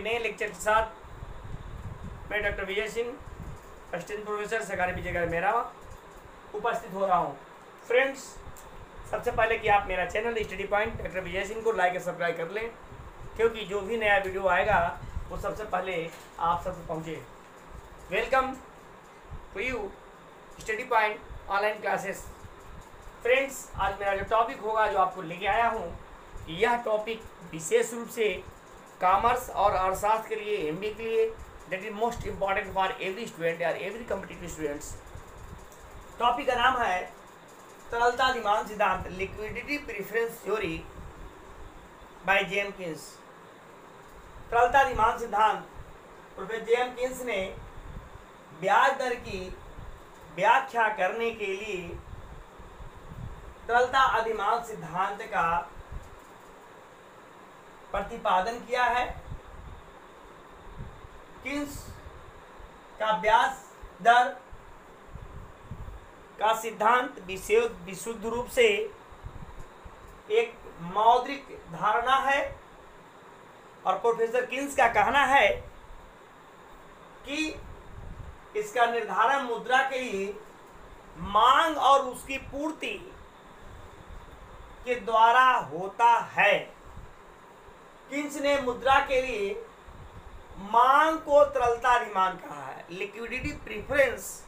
नए लेक्चर के साथ मैं doctor Vijay Singh, assistant professor सरकारी विजयनगर मेरा उपस्थित हो रहा हूँ। फ्रेंड्स, सबसे पहले कि आप मेरा channel study point doctor Vijay Singh को लाइक और सब्सक्राइब कर लें, क्योंकि जो भी नया वीडियो आएगा वो सबसे पहले आप सब तक पहुँचे। Welcome to you study point online classes. Friends, आज मेरा जो टॉपिक होगा, जो आपको लेके आया हूँ, यह टॉपिक विशेष रूप से कॉमर्स और अर्थशास्त्र के लिए, एमबीए के लिए, that is most important for every student और एवरी कॉम्पिटिटिव स्टूडेंट्स। टॉपिक का नाम है तरलता डिमांड सिद्धांत, लिक्विडिटी प्रेफरेंस थ्योरी बाय जेम्किंस। तरलता डिमांड सिद्धांत प्रोफेसर जेम्किंस ने ब्याज दर की व्याख्या करने के लिए तरलता अधिमान सिद्धांत का प्रतिपादन किया है। किन्स का ब्याज दर का सिद्धांत विशुद्ध रूप से एक मौद्रिक धारणा है, और प्रोफेसर किन्स का कहना है कि इसका निर्धारण मुद्रा के लिए मांग और उसकी पूर्ति के द्वारा होता है। किन्स ने मुद्रा के लिए मांग को तरलता डिमांड कहा है, liquidity preference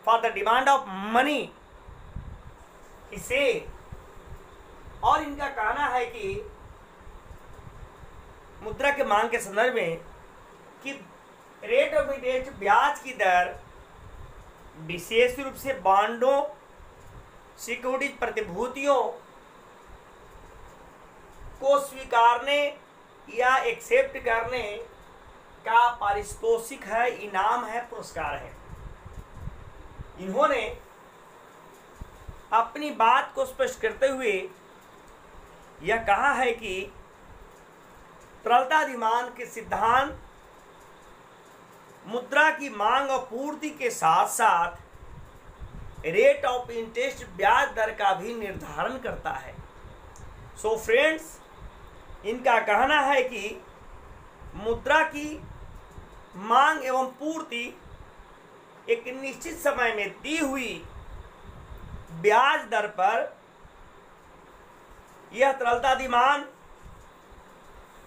for the demand of money इसे। और इनका कहना है कि मुद्रा के मांग के संदर्भ में कि रेट ऑफ इंटरेस्ट, ब्याज की दर, विशेष रूप से बॉन्डों, सिक्योरिटीज, प्रतिभूतियों को स्वीकारने या एक्सेप्ट करने का पारितोषिक है, इनाम है, पुरस्कार है। इन्होंने अपनी बात को स्पष्ट करते हुए यह कहा है कि तरलता डिमांड के सिद्धांत मुद्रा की मांग और पूर्ति के साथ साथ रेट ऑफ इंटरेस्ट, ब्याज दर का भी निर्धारण करता है। सो फ्रेंड्स, इनका कहना है कि मुद्रा की मांग एवं पूर्ति एक निश्चित समय में दी हुई ब्याज दर पर, यह तरलता डिमांड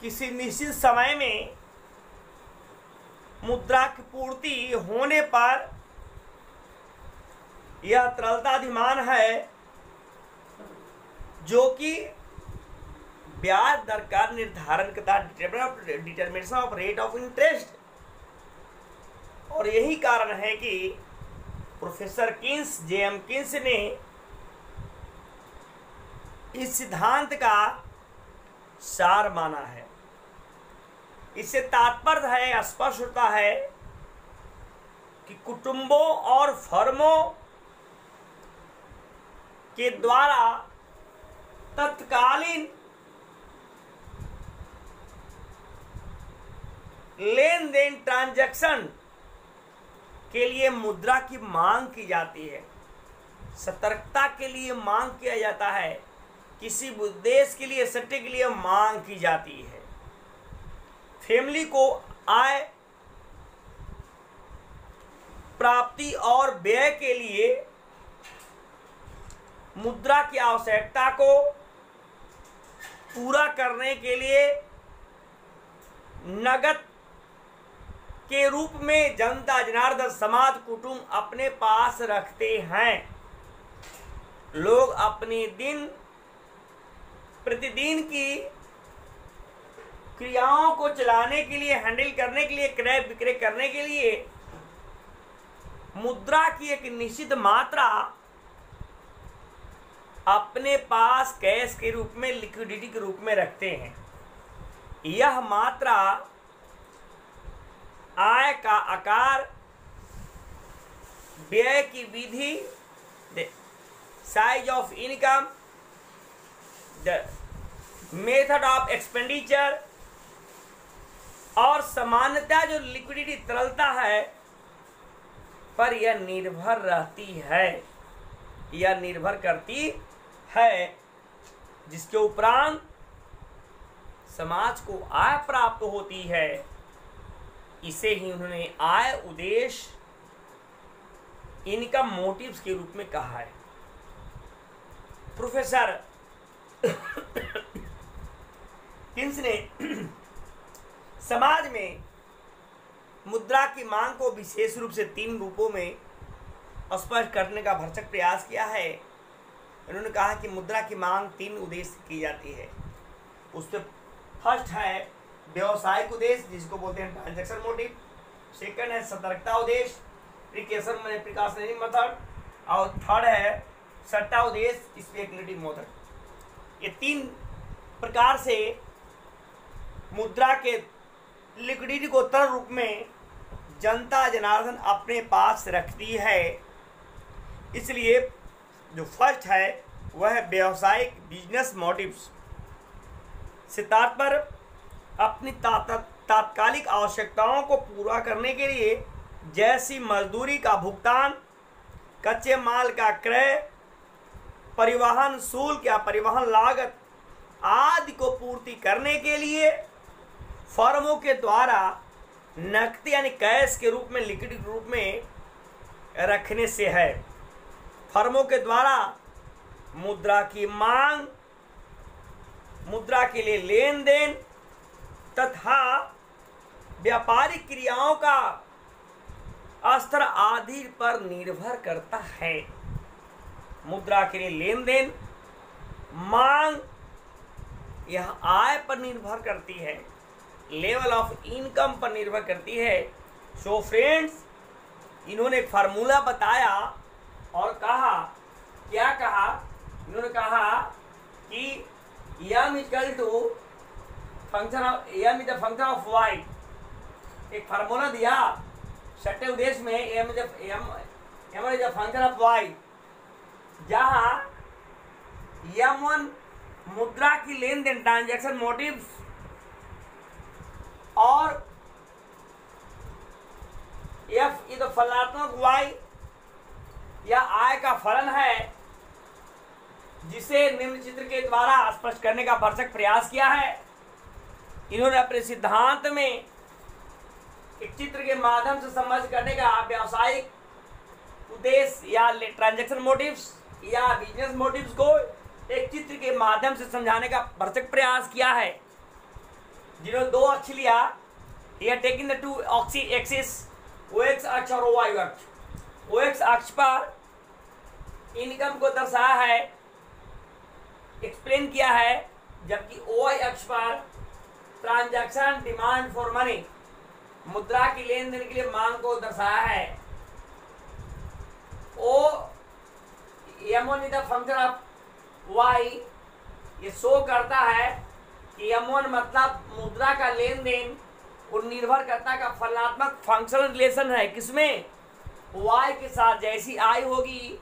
किसी निश्चित समय में मुद्रा की पूर्ति होने पर यह तरलता डिमांड है, जो कि ब्याज दर का निर्धारण करता है, determination of rate of interest. और यही कारण है कि प्रोफेसर किन्स, जेम्किंस ने इस सिद्धांत का सार माना है। इससे तात्पर्य है, स्पष्ट होता है कि कुटुंबों और फर्मों के द्वारा तत्कालीन लेन देन, ट्रांजैक्शन के लिए मुद्रा की मांग की जाती है, सतर्कता के लिए मांग किया जाता है, किसी उद्देश्य के लिए, सट्टे के लिए मांग की जाती है। फैमिली को आय प्राप्ति और व्यय के लिए मुद्रा की आवश्यकता को पूरा करने के लिए नगद के रूप में जनता, जनार्दन, समाज, कुटुंब अपने पास रखते हैं। लोग अपनी दिन प्रतिदिन की क्रियाओं को चलाने के लिए, हैंडल करने के लिए, क्रय विक्रय करने के लिए मुद्रा की एक निश्चित मात्रा अपने पास कैश के रूप में, लिक्विडिटी के रूप में रखते हैं। यह मात्रा आय का आकार, व्यय की विधि, size of income, the method of expenditure, और सामान्यतः जो लिक्विडिटी, तरलता है, पर यह निर्भर रहती है, यह निर्भर करती है, जिसके उपरांत समाज को आय प्राप्त होती है, इसे ही उन्होंने आय उद्देश्य इनकम मोटिव्स के रूप में कहा है। प्रोफेसर किन्स ने समाज में मुद्रा की मांग को विशेष रूप से 3 रूपों में स्पष्ट करने का भरसक प्रयास किया है। उन्होंने कहा कि मुद्रा की मांग 3 उद्देश्य से की जाती है। उससे फर्स्ट है व्यवसायिक उद्देश्य, जिसको बोलते हैं ट्रांजैक्शन मोटिव। सेकंड है सतर्कता उद्देश्य, प्रिकॉशनरी मेथड। और थर्ड है सट्टा उद्देश्य, स्पेकुलेटिव मेथड। ये 3 प्रकार से मुद्रा के लिक्विडिटी को तरल रूप में जनता जनार्दन अपने पास रखती है। इसलिए जो फर्स्ट है वह है व्यावसायिक बिजनेस मोटिव्स से तात्पर्य अपनी तात्कालिक आवश्यकताओं को पूरा करने के लिए, जैसी मजदूरी का भुगतान, कच्चे माल का क्रय, परिवहन शुल्क या परिवहन लागत आदि को पूर्ति करने के लिए फर्मों के द्वारा नकदी यानी कैश के रूप में, लिक्विड रूप में रखने से है। फर्मों के द्वारा मुद्रा की मांग, मुद्रा के लिए लेन देन तथा व्यापारिक क्रियाओं का स्तर आदि पर निर्भर करता है। मुद्रा के लिए लेन देन, मांग यह आय पर निर्भर करती है, लेवल ऑफ इनकम पर निर्भर करती है। सो फ्रेंड्स, इन्होंने एक फार्मूला बताया और कहा, क्या कहा? इन्होंने कहा कि m equal to function of m is the function of y। एक फार्मूला दिया छठे उद्देश्य में, m is the function of y, जहां m1 मुद्रा की लेन देन ट्रांजैक्शन मोटिव्स और f इज द फलनात्मक y या आय का फलन है, जिसे निम्न चित्र के द्वारा स्पष्ट करने का भरसक प्रयास किया है। इन्होंने अपने सिद्धांत में एक चित्र के माध्यम से समझ करने का व्यावसायिक उद्देश्य या ट्रांजैक्शन मोटिव्स या बिजनेस मोटिव्स को एक चित्र के माध्यम से समझाने का भरसक प्रयास किया है। जिन्होंने 2 अक्ष लिया, यह टेकिंग द 2 एक्सिस, OX अक्ष और OY अक्ष। OX अक्ष पर इनकम को दर्शाया है, एक्सप्लेन किया है, जबकि OY अक्ष पर ट्रांजैक्शन डिमांड फॉर मनी, मुद्रा की लेन देन के लिए मांग को दर्शाया है। M1 is the function of Y, ये शो करता है कि M1 मतलब मुद्रा का लेन देन और निर्भरकर्ता का फलनात्मक फंक्शनल रिलेशन है। किसमें? Y के साथ। जैसी आय होगी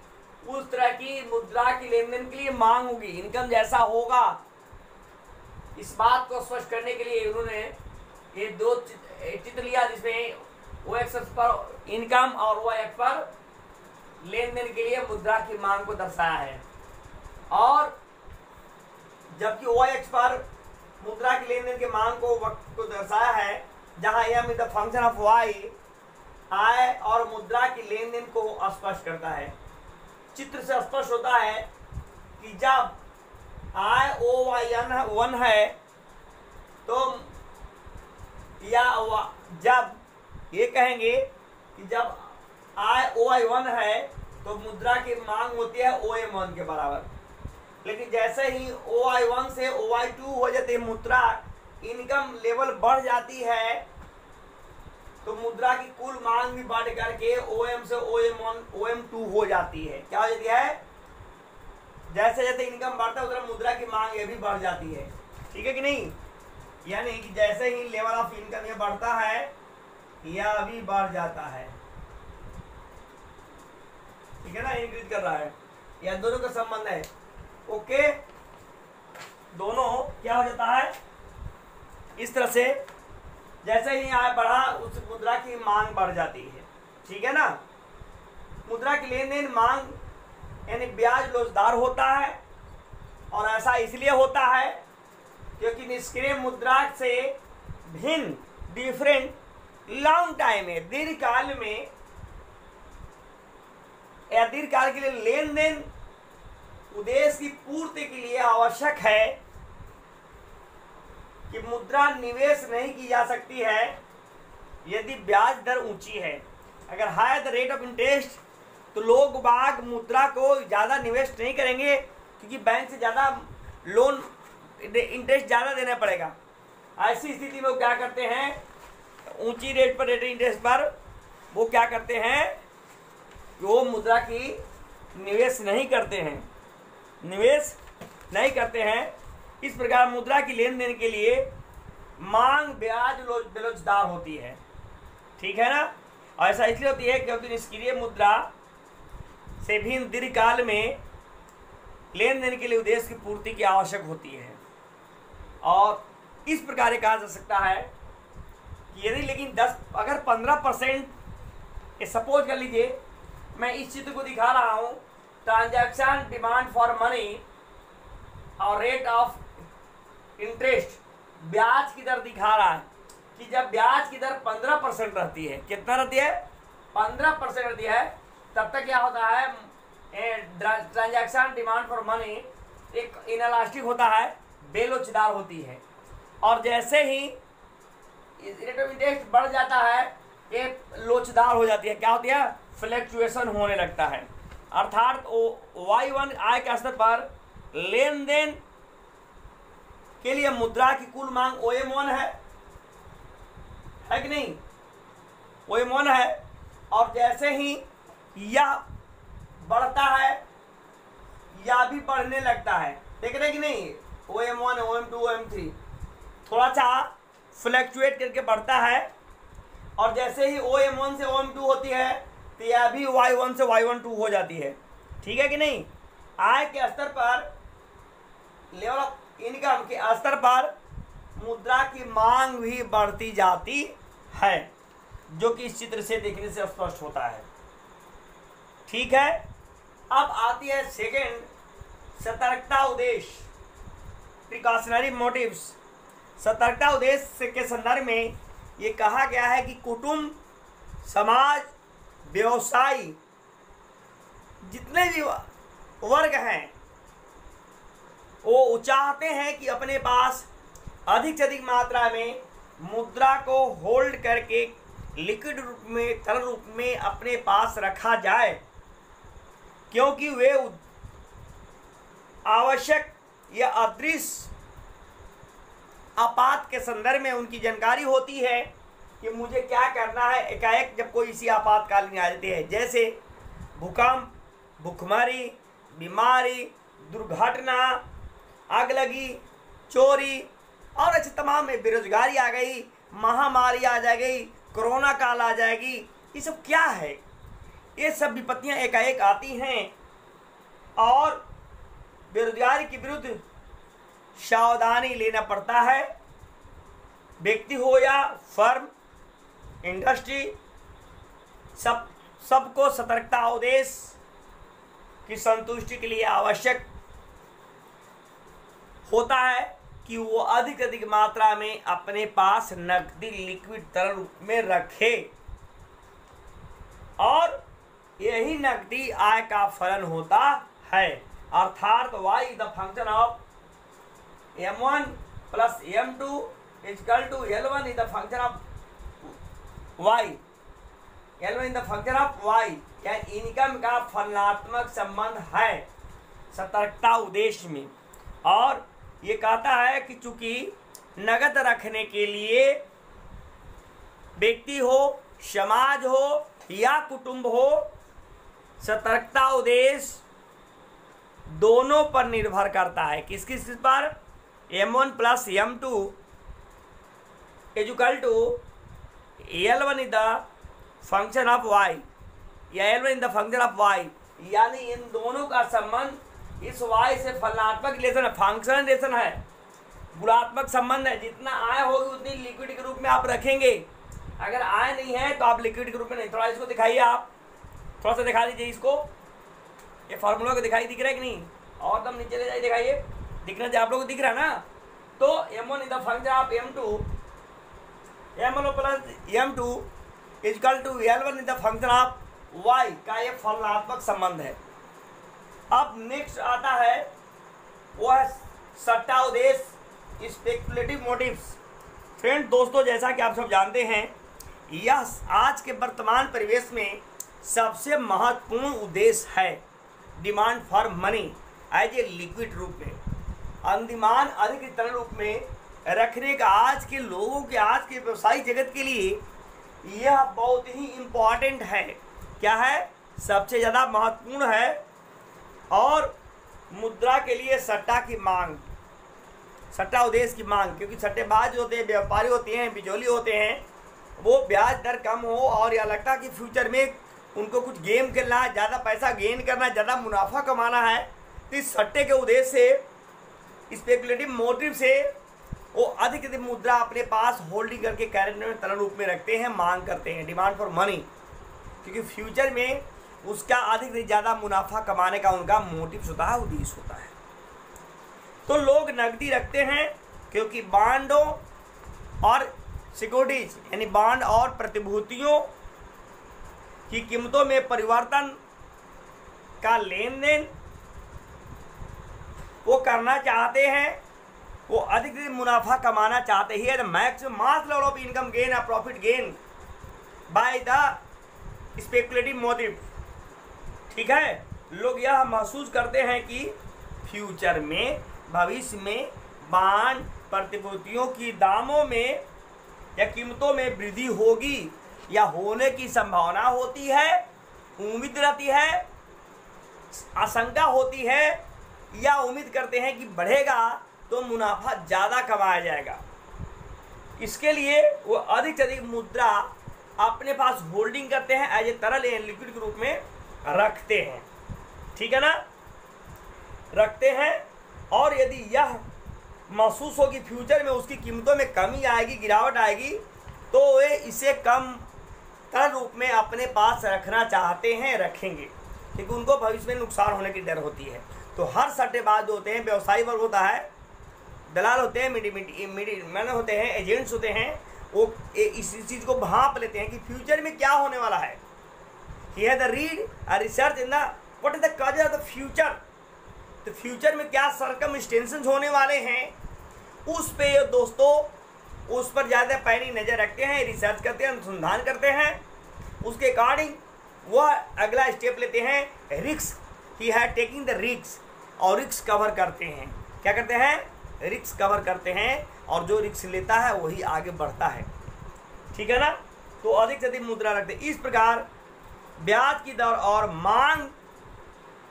उस तरह की मुद्रा की लेन देन के लिए मांग होगी, इनकम जैसा होगा। इस बात को स्पष्ट करने के लिए उन्होंने ये 2 चित्र लिया, जिसमें OX अक्ष पर इनकम और Y अक्ष पर लेन देन के लिए मुद्रा की मांग को दर्शाया है, और जबकि OY अक्ष पर मुद्रा की लेन देन के मांग को दर्शाया है, जहां m is the function of y आय और मुद्रा की लेन देन को स्पष्ट करता है। चित्र से स्पष्ट होता है कि जब आय OY1 है तो या जब ये कहेंगे कि जब आय OY1 है तो मुद्रा की मांग होती है OM1 के बराबर। लेकिन जैसे ही OY1 से OY2 हो जाते हैं, मुद्रा इनकम लेवल बढ़ जाती है, तो मुद्रा की कुल मांग भी बढ़ करके OM से OM2 हो जाती है। क्या हो जाती है? जैसे जैसे इनकम बढ़ता है उधर मुद्रा की मांग ये भी बढ़ जाती है। ठीक है कि नहीं? यानी कि जैसे ही लेवल ऑफ इनकम ये बढ़ता है, यह भी बढ़ जाता है। ठीक है ना? इंक्रीज कर रहा है, यह दोनों का संबंध है। ओके, दोनों क्या हो जाता है इस तरह से, जैसे ही आय बढ़ा उस मुद्रा की मांग बढ़ जाती है। ठीक है ना? मुद्रा की लेन देन मांग यानी ब्याज लोचदार होता है, और ऐसा इसलिए होता है क्योंकि निष्क्रिय मुद्रा से भिन्न डिफरेंट लॉन्ग टाइम है, दीर्घकाल में या दीर्घकाल के लिए लेन देन उद्देश्य की पूर्ति के लिए आवश्यक है कि मुद्रा निवेश नहीं की जा सकती है यदि ब्याज दर ऊंची है। अगर high the rate of interest तो लोग बाग मुद्रा को ज़्यादा निवेश नहीं करेंगे, क्योंकि बैंक से ज़्यादा लोन इंटरेस्ट ज़्यादा देना पड़ेगा। ऐसी स्थिति में वो क्या करते हैं, ऊंची रेट पर रेट इंटरेस्ट पर वो क्या करते हैं, वो मुद्रा की निवेश नहीं करते हैं। इस प्रकार मुद्रा की लेन देन के लिए मांग ब्याज बेलोचदार होती है, ठीक है ना। और ऐसा इसलिए होती है क्योंकि निष्क्रिय मुद्रा से भी दीर्घकाल में लेन देन के लिए उद्देश्य की पूर्ति की आवश्यक होती है। और इस प्रकार कहा जा सकता है कि यदि लेकिन 15% सपोज कर लीजिए, मैं इस चित्र को दिखा रहा हूँ, ट्रांजैक्शन डिमांड फॉर मनी और रेट ऑफ इंटरेस्ट, ब्याज की दर दिखा रहा है कि जब ब्याज की दर 15% रहती है, कितना रहती है, 15% रहती है, तब तक क्या होता है, ट्रांजैक्शन डिमांड फॉर मनी एक इनलास्टिक होता है, बेलोचदार होती है। और जैसे ही रेट ऑफ इंटरेस्ट बढ़ जाता है ये लोचदार हो जाती है, क्या होती है, फ्लैक्चुएशन होने लगता है। अर्थात Y1 आय के स्तर पर लेन देन के लिए मुद्रा की कुल मांग OM1 है कि नहीं, OM1 है। और जैसे ही यह बढ़ता है या भी बढ़ने लगता है, देख रहे कि नहीं, OM1 OM2 OM3 थोड़ा सा फ्लैक्चुएट करके बढ़ता है। और जैसे ही OM1 से OM2 होती है तो यह भी Y1 से Y12 हो जाती है, ठीक है कि नहीं। आय के स्तर पर, लेवल ऑफ इनकम के स्तर पर मुद्रा की मांग भी बढ़ती जाती है, जो कि इस चित्र से देखने से स्पष्ट होता है, ठीक है। अब आती है सेकंड, सतर्कता उद्देश्य, प्रिकॉशनरी मोटिव्स। सतर्कता उद्देश्य के संदर्भ में ये कहा गया है कि कुटुंब, समाज, व्यवसायी जितने भी वर्ग हैं वो चाहते हैं कि अपने पास अधिक से अधिक मात्रा में मुद्रा को होल्ड करके लिक्विड रूप में, तरल रूप में अपने पास रखा जाए, क्योंकि वे आवश्यक या अदृश्य आपात के संदर्भ में उनकी जानकारी होती है कि मुझे क्या करना है एकाएक जब कोई इसी आपातकालीन आ जाती है, जैसे भूकंप, भुखमरी, बीमारी, दुर्घटना, आग लगी, चोरी और ऐसे तमाम में, बेरोजगारी आ गई, महामारी आ जाएगी, कोरोना काल आ जाएगी। ये सब क्या है, ये सब विपत्तियां एकाएक आती हैं और बेरोजगारी के विरुद्ध सावधानी लेना पड़ता है। व्यक्ति हो या फर्म, इंडस्ट्री, सबको सतर्कता उद्देश्य की संतुष्टि के लिए आवश्यक होता है कि वो अधिक अधिक मात्रा में अपने पास नकदी लिक्विड तरल रूप में रखे, और यही नकदी आय का फलन होता है। अर्थात y the function of M1 plus M2 equal to L1 is the function of y, L1 is the function of y, क्या इनकम का फलनात्मक संबंध है सतर्कता उद्देश्य में। और ये कहता है कि चूंकि नगद रखने के लिए व्यक्ति हो, समाज हो या कुटुंब हो, सतर्कता उद्देश्य दोनों पर निर्भर करता है। किस किस पर, M1 plus M2 equal to L1 is the function of y या L1 is the function of y, यानी इन दोनों का संबंध इस y से फलनात्मक रिलेशन है, फंक्शन रिलेशन है, गुणात्मक संबंध है। जितना आय होगी उतनी लिक्विड के रूप में आप रखेंगे, अगर आय नहीं है तो आप लिक्विड के रूप में नहीं। थोड़ा इसको दिखाइए, आप थोड़ा सा दिखा दीजिए इसको, ये फार्मूला को दिखाई दिख रहा है कि नहीं, और दम नीचे ले जाइए, दिखाइए, दिखना चाहिए आप लोगों को, दिख रहा है ना, तो m1 is the function of m2, m1 plus m2 equal to l1 is the function of y का ये फलनात्मक संबंध है। अब नेक्स्ट आता है वो है सट्टा उद्देश्य, स्पेकुलेटिव मोटिव्स। फ्रेंड दोस्तों, जैसा कि आप सब जानते हैं, यह आज के वर्तमान परिवेश में सबसे महत्वपूर्ण उद्देश्य है demand for money as a liquid रूप में, अनुमान अधिक तरल रूप में रखने का आज के लोगों के, आज के व्यवसायिक जगत के लिए यह बहुत ही इम्पॉर्टेंट है। क्या है? सबसे ज़्यादा महत्वपूर्ण है। और मुद्रा के लिए सट्टा की मांग, सट्टा उद्देश्य की मांग, क्योंकि सट्टेबाज होते हैं, व्यापारी होते हैं, बिचौली होते हैं, वो ब्याज दर कम हो और या लगता कि फ्यूचर में उनको कुछ गेम खेलना है, ज़्यादा पैसा गेन करना है, ज़्यादा मुनाफा कमाना है, तो इस सट्टे के उद्देश्य से, स्पेकुलेटिव मोटिव से वो अधिक मुद्रा अपने पास होल्डिंग करके कैरेट में तरल रूप में रखते हैं, मांग करते हैं, डिमांड फॉर मनी, क्योंकि फ्यूचर में उसका अधिक से ज़्यादा मुनाफा कमाने का उनका मोटिव होता है, उद्देश्य होता है। तो लोग नकदी रखते हैं क्योंकि बांडों और सिक्योरिटीज यानी बांड और प्रतिभूतियों की कीमतों में परिवर्तन का लेन देन वो करना चाहते हैं, वो अधिक से मुनाफा कमाना चाहते ही है। Maximum mass level of income gain या profit gain by the speculative motive. ठीक है, लोग यह महसूस करते हैं कि फ्यूचर में, भविष्य में बांड प्रतिभूतियों की दामों में या कीमतों में वृद्धि होगी या होने की संभावना होती है, उम्मीद रहती है, आशंका होती है, या उम्मीद करते हैं कि बढ़ेगा तो मुनाफा ज़्यादा कमाया जाएगा। इसके लिए वो अधिक से अधिक मुद्रा अपने पास होल्डिंग करते हैं, एज ए तरल लिक्विड के रूप में रखते हैं। ठीक है ना, रखते हैं। और यदि यह महसूस हो कि फ्यूचर में उसकी कीमतों में कमी आएगी, गिरावट आएगी, तो वे इसे कम तरल रूप में अपने पास रखना चाहते हैं, रखेंगे, क्योंकि उनको भविष्य में नुकसान होने की डर होती है। तो हर सट्टेबाज जो होते हैं, व्यवसायी वर्ग होता है, दलाल होते हैं, मैन होते हैं, एजेंट्स होते हैं, वो इस चीज़ को भांप लेते हैं कि फ्यूचर में क्या होने वाला है। He has the read a research in the what is the cause of the future. तो फ्यूचर में क्या सर्कमस्टेंसेस होने वाले हैं, उस पे दोस्तों, उस पर ज़्यादा पैनी नज़र रखते हैं, रिसर्च करते हैं, अनुसंधान करते हैं, उसके अकॉर्डिंग वह अगला स्टेप लेते हैं। रिस्क, ही है टेकिंग द रिस्क, और रिस्क कवर करते हैं। क्या करते हैं? रिस्क कवर करते हैं, और जो रिस्क लेता है वही आगे बढ़ता है। ठीक है ना, तो अधिक से अधिक मुद्रा रखते हैं। इस प्रकार ब्याज की दर और मांग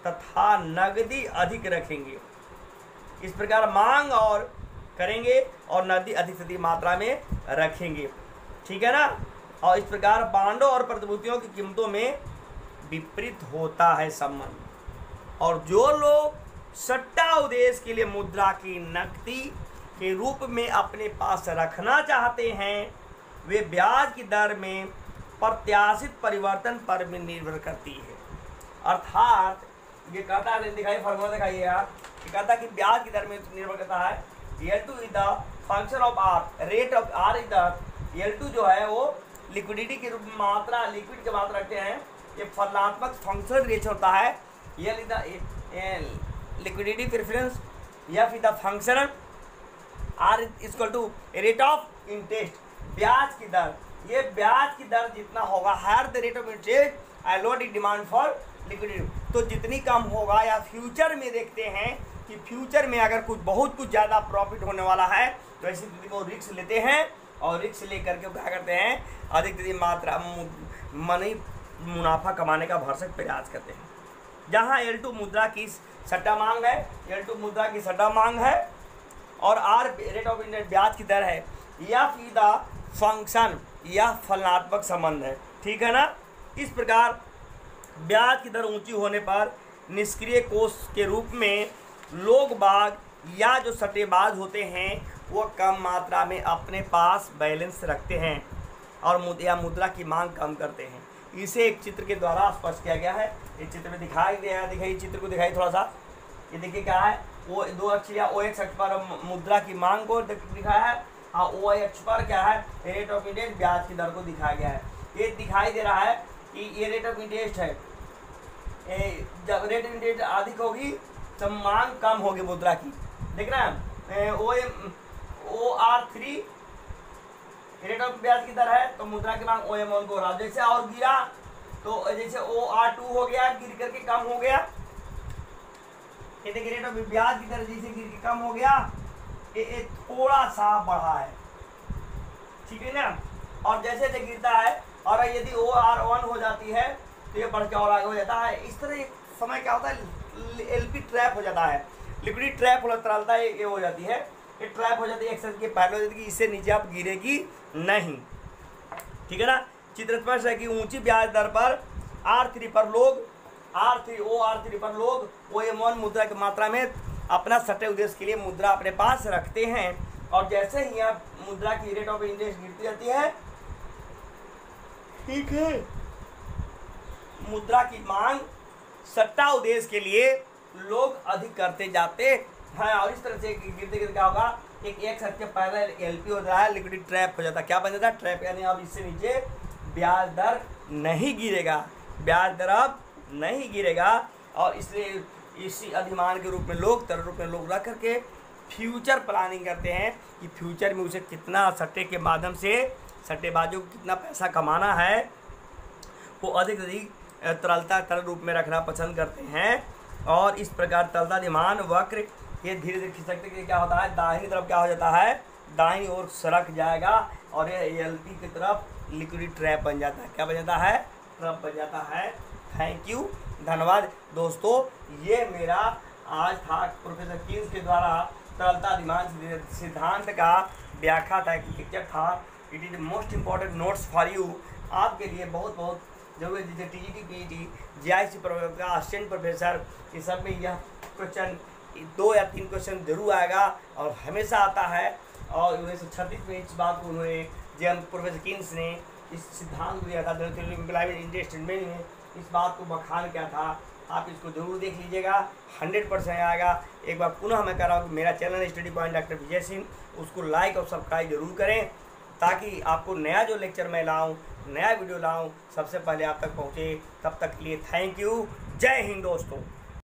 तथा नकदी अधिक रखेंगे। इस प्रकार मांग और करेंगे और नकदी अधिक से अधिक मात्रा में रखेंगे। ठीक है ना, और इस प्रकार बांडों और प्रतिभूतियों की कीमतों में विपरीत होता है संबंध। और जो लोग सट्टा उद्देश्य के लिए मुद्रा की नकदी के रूप में अपने पास रखना चाहते हैं, वे ब्याज की दर में प्रत्याशित परिवर्तन पर भी निर्भर करती है। अर्थात ये कहता है, दिखाइए फॉर्मूला दिखाइए यार, ये कहता है कि ब्याज की दर में निर्भर करता है। L2 is the function of R, rate of R is the, L2 जो है वो लिक्विडिटी की मात्रा, लिक्विड की मात्रा रखते हैं, ये फलनात्मक फंक्शन रेट होता है। L is the liquidity preference, F is the function, R is equal to rate of interest, ब्याज की दर। ये ब्याज की दर जितना होगा, higher the rate of interest I load the demand for liquidity, तो जितनी कम होगा, या फ्यूचर में देखते हैं कि फ्यूचर में अगर कुछ बहुत कुछ ज़्यादा प्रॉफिट होने वाला है, तो ऐसी स्थिति को रिस्क लेते हैं, और रिस्क लेकर के क्या करते हैं, अधिक से अधिक मात्रा मनी मुनाफा कमाने का भरसक प्रयास करते हैं। जहाँ L2 मुद्रा की सट्टा मांग है, L2 मुद्रा की सट्टा मांग है, और R रेट ऑफ इंटरेस्ट ब्याज की दर है, या फिर द फंक्शन, या फलनात्मक संबंध है। ठीक है ना, इस प्रकार ब्याज की दर ऊंची होने पर निष्क्रिय कोष के रूप में लोग बाग या जो सट्टेबाज होते हैं वो कम मात्रा में अपने पास बैलेंस रखते हैं और मुद्रा की मांग कम करते हैं। इसे एक चित्र के द्वारा स्पष्ट किया गया है। इस चित्र में दिखाई दिया है, दिखाइए चित्र को, दिखाइए थोड़ा सा। ये देखिए क्या है, वो दो अक्ष लिया, ओ एक्स अक्ष पर मुद्रा की मांग को दिखाया है और ओ वाई अक्ष पर क्या है, रेट ऑफ इंटरेस्ट ब्याज की दर को दिखाया गया है। ये दिखाई दे रहा है कि ये रेट ऑफ इंटरेस्ट है, जब रेट ऑफ इंटरेस्ट अधिक होगी तब मांग कम होगी मुद्रा की। देख रहे हैं OR3 रेट ऑफ ब्याज की दर है तो मुद्रा की मांग OM1 को हो रहा है। जैसे और गिरा तो जैसे OR2 हो गया, गिर करके कम हो गया। ये देखिए रेट ऑफ ब्याज की दर जैसे गिर के कम हो गया, ये थोड़ा सा बढ़ा है, ठीक है ना। और जैसे जैसे गिरता है और यदि OR1 हो जाती है तो ये बढ़ के और आगे हो जाता है। इस तरह एक समय क्या होता है, LP ट्रैप हो जाता है, लिक्विडिटी ट्रैप हो तरलता है, ये हो जाती है, ये ट्रैप हो जाती है, एक्सेस के पैरेलल हो जाती है, इससे नीचे आप गिरेगी नहीं, ठीक है ना। चित्र स्पष्ट है कि ऊंची ब्याज दर पर R3 पर लोग OR3 पर लोग OM1 मुद्रा की मात्रा में अपना सटे उद्देश्य के लिए मुद्रा अपने पास रखते हैं और जैसे ही यहाँ मुद्रा की रेट ऑफ इंटरेस्ट गिरती जाती है, ठीक है, मुद्रा की मांग सट्टा उद्देश्य के लिए लोग अधिक करते जाते हैं और इस तरह से गिरते गिरते क्या होगा, एक एक्स अक्ष के पैरेलल LP हो रहा है, लिक्विडिटी ट्रैप हो जाता है। क्या बन जाता है, ट्रैप, यानी अब इससे नीचे ब्याज दर नहीं गिरेगा, ब्याज दर अब नहीं गिरेगा और इसलिए इसी अधिमान के रूप में लोग तरल रूप में लोग रख करके फ्यूचर प्लानिंग करते हैं कि फ्यूचर में उसे कितना सट्टे के माध्यम से सट्टेबाजों को कितना पैसा कमाना है, वो अधिक से अधिक तरल रूप में रखना पसंद करते हैं और इस प्रकार तरलता अधिमान वक्र ये धीरे धीरे खिसकते कि क्या होता है, दाहिनी तरफ क्या हो जाता है, दाहिनी ओर सरक जाएगा और ये LP की तरफ लिक्विडिटी ट्रैप बन जाता है। क्या बन जाता है, ट्रैप बन जाता है। थैंक यू, धन्यवाद दोस्तों। ये मेरा आज था प्रोफेसर कीन्स के द्वारा तरलता अधिमान सिद्धांत का व्याख्या था, लेक्चर था। It is most important notes for you, आपके लिए बहुत बहुत जरूरी। जैसे TGT PGT GIC professor, assistant professor, ये सब में यह क्वेश्चन 2 या 3 क्वेश्चन जरूर आएगा और हमेशा आता है। और 1936 में इस बात को उन्होंने प्रोफेसर कीन्स ने इस सिद्धांत को दिया था, एम्प्लॉयमेंट इंटरेस्टमेंट में इस बात को बखान किया था। आप इसको जरूर देख लीजिएगा, 100% आएगा। एक बार पुनः मैं कह रहा हूँ कि मेरा channel study point doctor Vijay Singh, उसको लाइक और सब्सक्राइब जरूर करें ताकि आपको नया जो लेक्चर मैं लाऊं, नया वीडियो लाऊं, सबसे पहले आप तक पहुँचे। तब तक के लिए थैंक यू, जय हिंद दोस्तों।